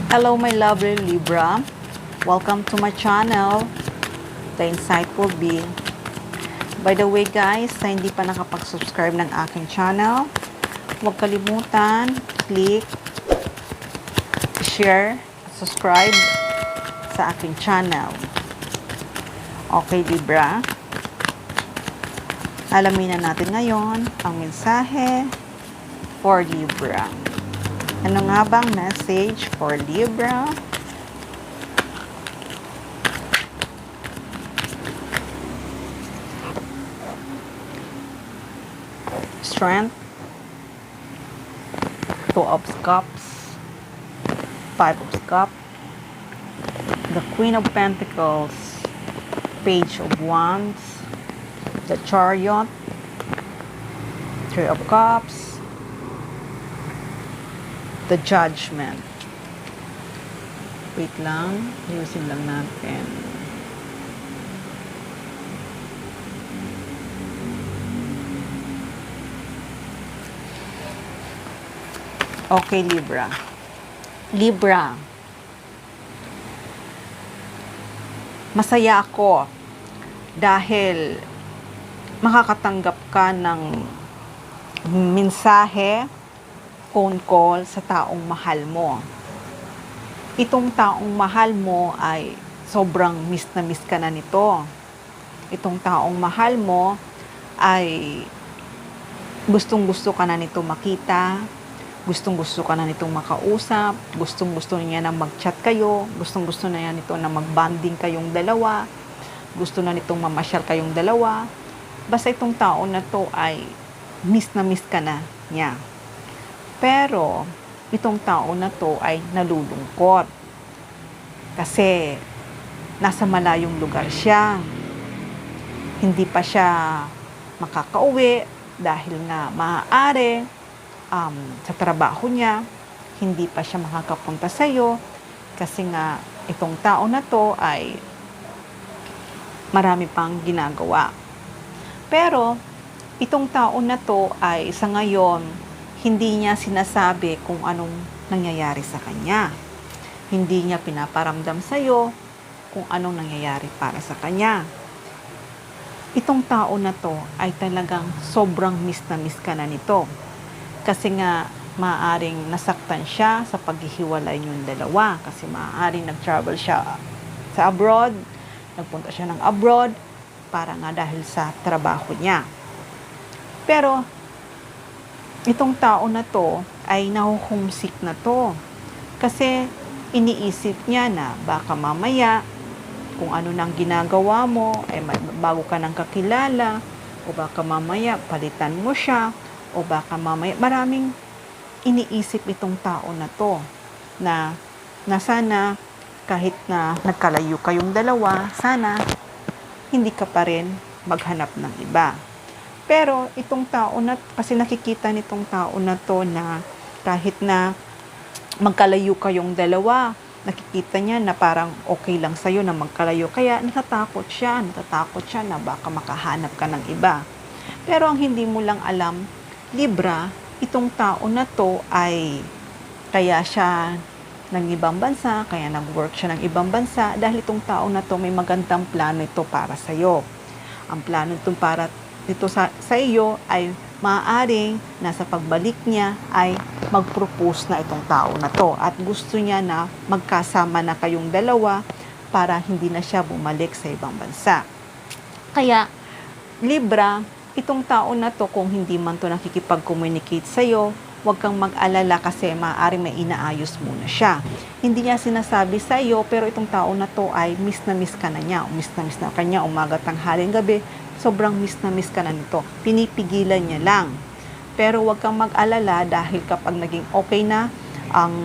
Hello my lovely Libra, welcome to my channel, The Insightful Bee. By the way guys, sa hindi pa nakapag-subscribe ng aking channel, huwag kalimutan, click, share, subscribe sa aking channel. Okay Libra, alamin na natin ngayon ang mensahe for Libra. Ano nga bang message for Libra? Strength, Two of Cups, Five of Cups, the Queen of Pentacles, Page of Wands, the Chariot, Three of Cups, the Judgment. Wait lang, ayusin lang natin. Okay, Libra. Libra, masaya ako dahil makakatanggap ka ng mensahe, phone call sa taong mahal mo. Itong taong mahal mo ay sobrang miss na miss ka na nito. Itong taong mahal mo ay gustong-gusto ka na nito makita, gustong-gusto ka na nitong makausap, gustong-gusto niya na mag-chat kayo, gustong-gusto na niya nito na mag-bonding kayong dalawa, gusto na nitong mamasyal kayong dalawa. Basta itong tao na to ay miss na miss ka na niya. Pero, itong tao na to ay nalulungkot. Kasi, nasa malayong lugar siya. Hindi pa siya makakauwi dahil nga maaari sa trabaho niya, hindi pa siya makakapunta sa iyo kasi nga itong tao na to ay marami pang ginagawa. Pero, itong tao na to ay sa ngayon, hindi niya sinasabi kung anong nangyayari sa kanya. Hindi niya pinaparamdam sa iyo kung anong nangyayari para sa kanya. Itong tao na to ay talagang sobrang miss na miss ka na nito. Kasi nga maaaring nasaktan siya sa paghihiwalay niyong dalawa. Kasi maaaring nag-travel siya sa abroad, nagpunta siya ng abroad para nga dahil sa trabaho niya. Pero itong tao na to ay nahuhomesick na to. Kasi iniisip niya na baka mamaya kung ano nang ginagawa mo ay bago ka nang kakilala, o baka mamaya palitan mo siya, o baka mamaya maraming iniisip itong tao na to na sana kahit na nagkalayo kayong dalawa, sana hindi ka pa rin maghanap ng iba. Pero itong tao na, kasi nakikita nitong tao na to na kahit na magkalayo kayong dalawa, nakikita niya na parang okay lang sa'yo na magkalayo. Kaya natatakot siya na baka makahanap ka ng iba. Pero ang hindi mo lang alam, Libra, itong tao na to ay kaya siya ng ibang bansa, kaya nag-work siya ng ibang bansa, dahil itong tao na to may magandang plano ito para sa'yo. Ang plano ito para dito sa iyo ay maaaring nasa pagbalik niya ay mag-propose na itong tao na to at gusto niya na magkasama na kayong dalawa para hindi na siya bumalik sa ibang bansa. Kaya Libra, itong tao na to kung hindi man to nakikipag-communicate sa iyo, huwag kang mag-alala kasi maaaring may inaayos muna siya. Hindi niya sinasabi sa iyo pero itong tao na to ay miss na miss ka na niya, miss na miss na kanya umaga, tanghaling, gabi. Sobrang miss na miss ka na nito. Pinipigilan niya lang. Pero huwag kang mag-alala dahil kapag naging okay na ang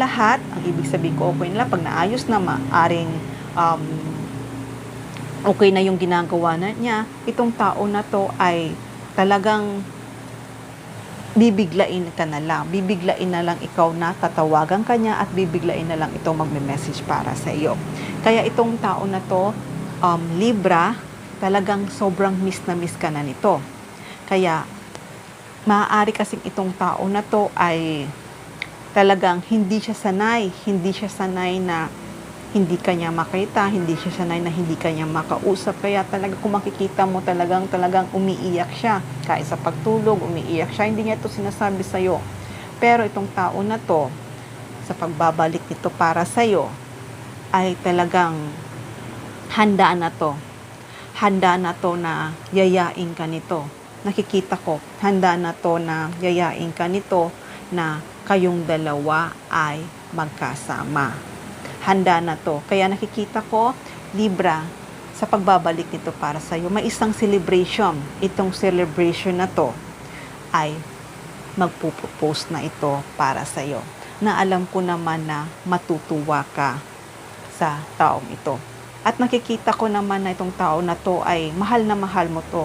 lahat, ang ibig sabihin ko okay na, pag naayos na, maaring okay na yung ginagawa na niya, itong tao na to ay talagang bibiglain ka na lang. Bibiglain na lang ikaw na tatawagan ka niya at bibiglain na lang ito magme-message para sa iyo. Kaya itong tao na to, Libra, talagang sobrang miss na miss ka na nito. Kaya maaari kasing itong tao na to ay Talagang hindi siya sanay na hindi kanya makita, hindi siya sanay na hindi kanya makausap. Kaya talaga kung makikita mo talagang umiiyak siya. Kahit sa pagtulog, umiiyak siya. Hindi niya ito sinasabi sa'yo. Pero itong tao na to, sa pagbabalik nito para sa'yo, ay talagang handa na to. Handa na to na yayain ka nito. Nakikita ko, handa na to na yayain ka nito na kayong dalawa ay magkasama. Handa na to. Kaya nakikita ko, Libra, sa pagbabalik nito para sa'yo, may isang celebration. Itong celebration na to ay magpupropose na ito para sa'yo. Na alam ko naman na matutuwa ka sa taong ito. At nakikita ko naman na itong tao na to ay mahal na mahal mo to.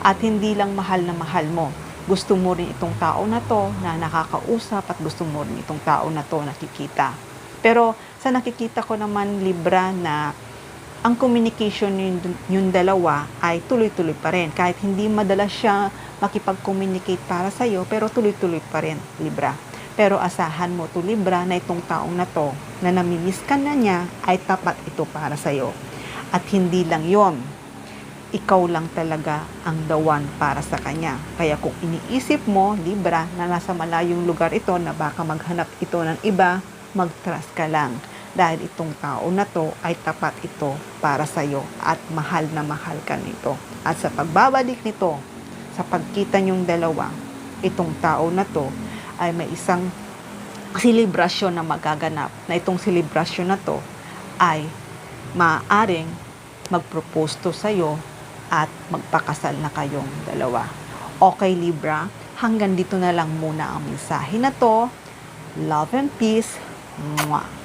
At hindi lang mahal na mahal mo. Gusto mo rin itong tao na to na nakakausap at gusto mo rin itong tao na to nakikita. Pero sa nakikita ko naman, Libra, na ang communication yung dalawa ay tuloy-tuloy pa rin. Kahit hindi madalas siya makipag-communicate para sa'yo, pero tuloy-tuloy pa rin, Libra. Pero asahan mo to, Libra, na itong taong na to, na namimiss ka na niya, ay tapat ito para sa'yo. At hindi lang yon, ikaw lang talaga ang the one para sa kanya. Kaya kung iniisip mo, Libra, na nasa malayong lugar ito, na baka maghanap ito ng iba, mag-trust ka lang. Dahil itong tao na to ay tapat ito para sa'yo at mahal na mahal ka nito. At sa pagbabalik nito, sa pagkita niyong dalawa, itong tao na to ay may isang selebrasyon na magaganap. Na itong selebrasyon na to ay maaaring mag-propose to sa'yo at magpakasal na kayong dalawa. Okay, Libra, hanggang dito na lang muna ang mensahe na to. Love and peace. Mwah.